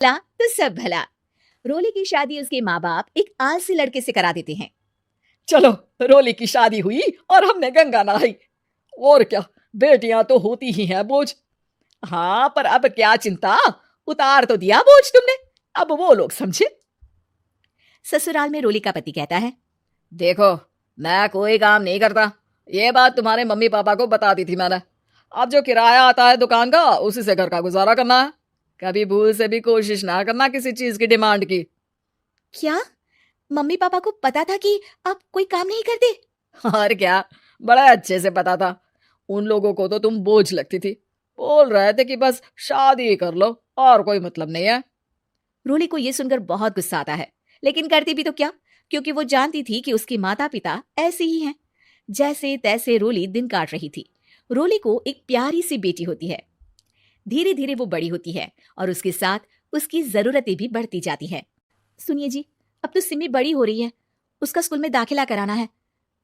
भला तो सब भला। रोली की शादी उसके माँ बाप एक आलसी लड़के से करा देते हैं। चलो, रोली की शादी हुई और हमने गंगा नहाई। और क्या, बेटियां तो होती ही हैं बोझ। हाँ, पर अब क्या चिंता, उतार तो दिया बोझ तुमने, अब वो लोग समझे। ससुराल में रोली का पति कहता है, देखो, मैं कोई काम नहीं करता, ये बात तुम्हारे मम्मी पापा को बता दी थी मैंने। अब जो किराया आता है दुकान का, उसी से घर का गुजारा करना है। कभी भूल से भी कोशिश ना करना किसी चीज की डिमांड की। क्या मम्मी पापा को पता था कि आप कोई काम नहीं करते? और क्या, बड़ा अच्छे से पता था। उन लोगों को तो तुम बोझ लगती थी, बोल रहे थे कि बस शादी कर लो और कोई मतलब नहीं है। रोली को यह सुनकर बहुत गुस्सा आता है, लेकिन करती भी तो क्या, क्योंकि वो जानती थी कि उसके माता पिता ऐसे ही हैं। जैसे तैसे रोली दिन काट रही थी। रोली को एक प्यारी सी बेटी होती है। धीरे धीरे वो बड़ी होती है और उसके साथ उसकी जरूरतें भी बढ़ती जाती है। सुनिए जी, अब तो सिमी बड़ी हो रही है, उसका स्कूल में दाखिला कराना है।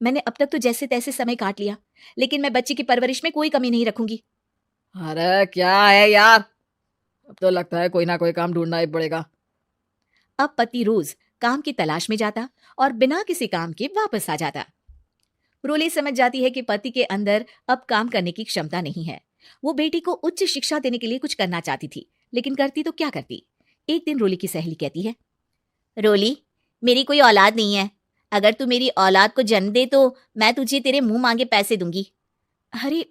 मैंने अब तक तो जैसे तैसे समय काट लिया, लेकिन मैं बच्ची की परवरिश में कोई कमी नहीं रखूंगी। अरे क्या है यार, अब तो लगता है कोई ना कोई काम ढूंढना ही पड़ेगा। अब पति रोज काम की तलाश में जाता और बिना किसी काम के वापस आ जाता। रोली समझ जाती है कि पति के अंदर अब काम करने की क्षमता नहीं है। वो बेटी को उच्च शिक्षा देने के लिए कुछ करना चाहती थी, लेकिन करती तो क्या करती। एक दिन रोली की सहेली कहती है, रोली, मेरी कोई औलाद नहीं है। अगर तू मेरी औलाद को जन्म दे तो मैं तुझे तेरे मुंह मांगे पैसे दूंगी। अरे,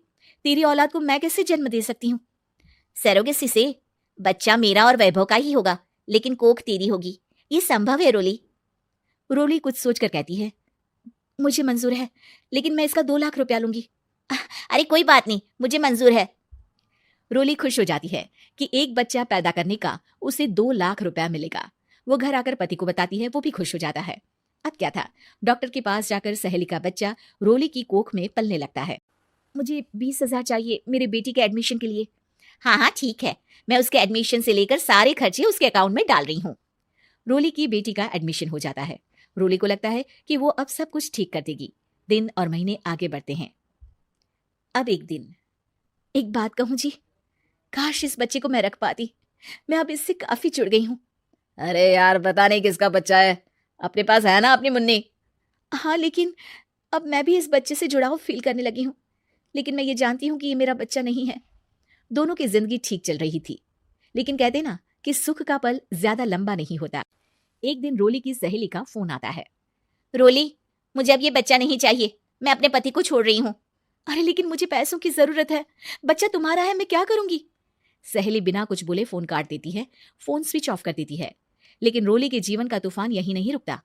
तेरी औलाद को मैं कैसे जन्म दे सकती हूँ? सरोगेसी से। बच्चा मेरा और वैभव का ही होगा, लेकिन कोख तेरी होगी। ये संभव है रोली। रोली कुछ सोचकर कहती है, मुझे मंजूर है, लेकिन मैं इसका 2 लाख रुपया लूंगी। अरे कोई बात नहीं, मुझे मंजूर है। रोली खुश हो जाती है कि एक बच्चा पैदा करने का उसे 2 लाख रुपया मिलेगा। वो घर आकर पति को बताती है, वो भी खुश हो जाता है। अब क्या था, डॉक्टर के पास जाकर सहेली का बच्चा रोली की कोख में पलने लगता है। मुझे 20,000 चाहिए मेरे बेटी के एडमिशन के लिए। हाँ हाँ ठीक है, मैं उसके एडमिशन से लेकर सारे खर्चे उसके अकाउंट में डाल रही हूँ। रोली की बेटी का एडमिशन हो जाता है। रोली को लगता है कि वो अब सब कुछ ठीक कर देगी। दिन और महीने आगे बढ़ते हैं। अब एक दिन, एक बात कहूं जी, काश इस बच्चे को मैं रख पाती। मैं अब इससे काफी जुड़ गई हूँ। अरे यार, पता नहीं किसका बच्चा है, अपने पास है ना अपनी मुन्नी। हाँ, लेकिन अब मैं भी इस बच्चे से जुड़ाव फील करने लगी हूँ। लेकिन मैं ये जानती हूँ कि ये मेरा बच्चा नहीं है। दोनों की जिंदगी ठीक चल रही थी, लेकिन कहते ना कि सुख का पल ज्यादा लंबा नहीं होता। एक दिन रोली की सहेली का फोन आता है। रोली, मुझे अब ये बच्चा नहीं चाहिए, मैं अपने पति को छोड़ रही हूँ। अरे लेकिन मुझे पैसों की जरूरत है, बच्चा तुम्हारा है, मैं क्या करूंगी? सहेली बिना कुछ बोले फोन काट देती है, फोन स्विच ऑफ कर देती है। लेकिन रोली के जीवन का तूफान यहीं नहीं रुकता।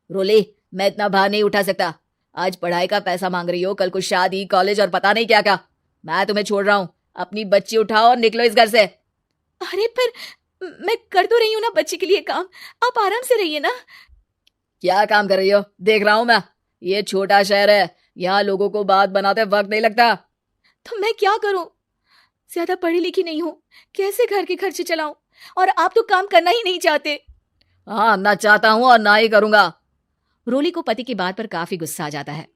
रोली, मैं इतना भार नहीं उठा सकता। आज पढ़ाई का पैसा मांग रही हो, कल को शादी, कॉलेज और पता नहीं क्या क्या। मैं तुम्हें छोड़ रहा हूँ, अपनी बच्ची उठाओ और निकलो इस घर से। अरे पर मैं कर तो रही हूँ ना बच्चे के लिए काम, आप आराम से रहिए ना। क्या काम कर रही हो, देख रहा हूं मैं। ये छोटा शहर है, यहाँ लोगों को बात बनाते वक्त नहीं लगता। तो मैं क्या करूं? ज्यादा पढ़ी लिखी नहीं हूं, कैसे घर के खर्चे चलाऊं? और आप तो काम करना ही नहीं चाहते। हाँ, ना चाहता हूँ और ना ही करूंगा। रोली को पति की बात पर काफी गुस्सा आ जाता है।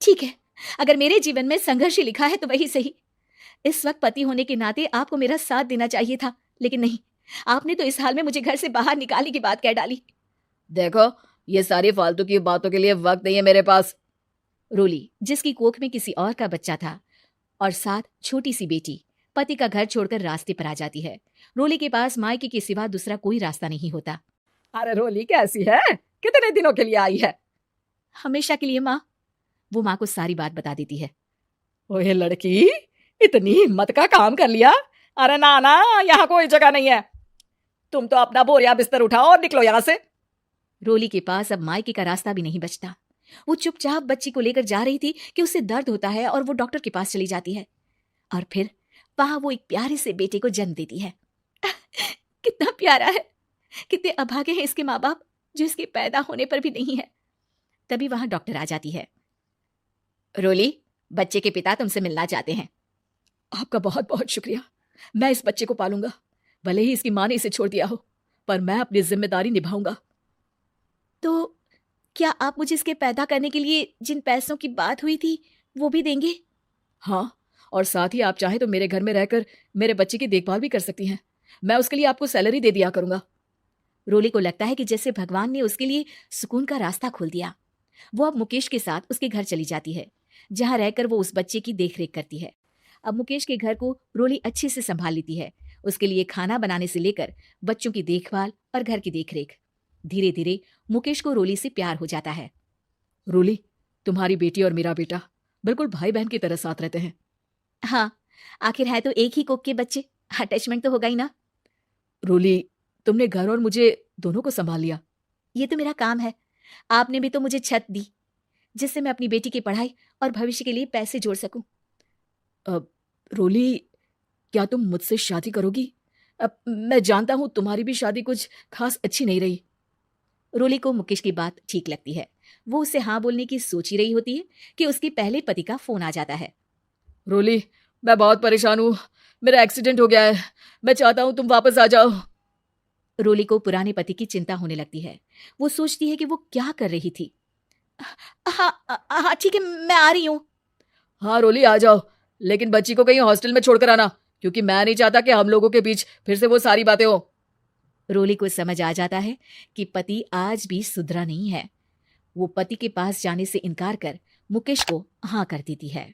ठीक है, अगर मेरे जीवन में संघर्ष ही लिखा है तो वही सही। इस वक्त पति होने के नाते आपको मेरा साथ देना चाहिए था, लेकिन नहीं, आपने तो इस हाल में मुझे घर से बाहर निकालने की बात कह डाली। देखो, ये सारी फालतू की बातों के लिए वक्त नहीं है मेरे पास। रोली, जिसकी कोख में किसी और का बच्चा था और साथ छोटी सी बेटी, पति का घर छोड़कर रास्ते पर आ जाती है। रोली के पास मायके के सिवा दूसरा कोई रास्ता नहीं होता। अरे रोली कैसी है, कितने दिनों के लिए आई है? हमेशा के लिए माँ। वो माँ को सारी बात बता देती है। ओए लड़की, इतनी हिम्मत का काम कर लिया। अरे ना ना, यहाँ कोई जगह नहीं है। तुम तो अपना बोरिया बिस्तर उठाओ और निकलो यहाँ से। रोली के पास अब मायके का रास्ता भी नहीं बचता। वो चुपचाप बच्ची को लेकर जा रही थी कि उसे दर्द होता है और वो डॉक्टर के पास चली जाती है। और फिर वहां वो एक प्यारे से बेटे को जन्म देती है। कितना प्यारा है, कितने अभागे हैं इसके माँ बाप जो इसके पैदा होने पर भी नहीं है। तभी वहां डॉक्टर आ जाती है। रोली, बच्चे के पिता तुमसे मिलना चाहते हैं। आपका बहुत बहुत शुक्रिया। मैं इस बच्चे को पालूंगा, भले ही इसकी माँ ने इसे छोड़ दिया हो, पर मैं अपनी जिम्मेदारी निभाऊंगा। तो क्या आप मुझे इसके पैदा करने के लिए जिन पैसों की बात हुई थी वो भी देंगे? हाँ, और साथ ही आप चाहें तो मेरे घर में रहकर मेरे बच्चे की देखभाल भी कर सकती हैं। मैं उसके लिए आपको सैलरी दे दिया करूंगा। रोली को लगता है कि जैसे भगवान ने उसके लिए सुकून का रास्ता खोल दिया। वो अब मुकेश के साथ उसके घर चली जाती है, जहां रहकर वो उस बच्चे की देखरेख करती है। अब मुकेश के घर को रोली अच्छे से संभाल लेती है, उसके लिए खाना बनाने से लेकर बच्चों की देखभाल और घर की देखरेख। धीरे धीरे मुकेश को रोली से प्यार हो जाता है। रोली, तुम्हारी बेटी और मेरा बेटा बिल्कुल भाई बहन की तरह साथ रहते हैं। हाँ, आखिर है तो एक ही कोख के बच्चे, अटैचमेंट तो होगा ही ना। रोली, तुमने घर और मुझे दोनों को संभाल लिया। ये तो मेरा काम है। आपने भी तो मुझे छत दी, जिससे मैं अपनी बेटी की पढ़ाई और भविष्य के लिए पैसे जोड़ सकूं। अब रोली, क्या तुम मुझसे शादी करोगी? अब मैं जानता हूं तुम्हारी भी शादी कुछ खास अच्छी नहीं रही। रोली को मुकेश की बात ठीक लगती है। वो उससे हाँ बोलने की सोच ही रही होती है कि उसके पहले पति का फोन आ जाता है। रोली, मैं बहुत परेशान हूं। मेरा एक्सीडेंट हो गया है। मैं चाहता हूं तुम वापस आ जाओ। रोली को पुराने पति की चिंता होने लगती है। वो सोचती है कि वो क्या कर रही थी। हाँ हाँ ठीक है, मैं आ रही हूँ। हाँ रोली, आ जाओ, लेकिन बच्ची को कहीं हॉस्टल में छोड़कर आना, क्योंकि मैं नहीं चाहता कि हम लोगों के बीच फिर से वो सारी बातें हो। रोली को समझ आ जाता है कि पति आज भी सुधरा नहीं है। वो पति के पास जाने से इनकार कर मुकेश को हाँ कर देती है।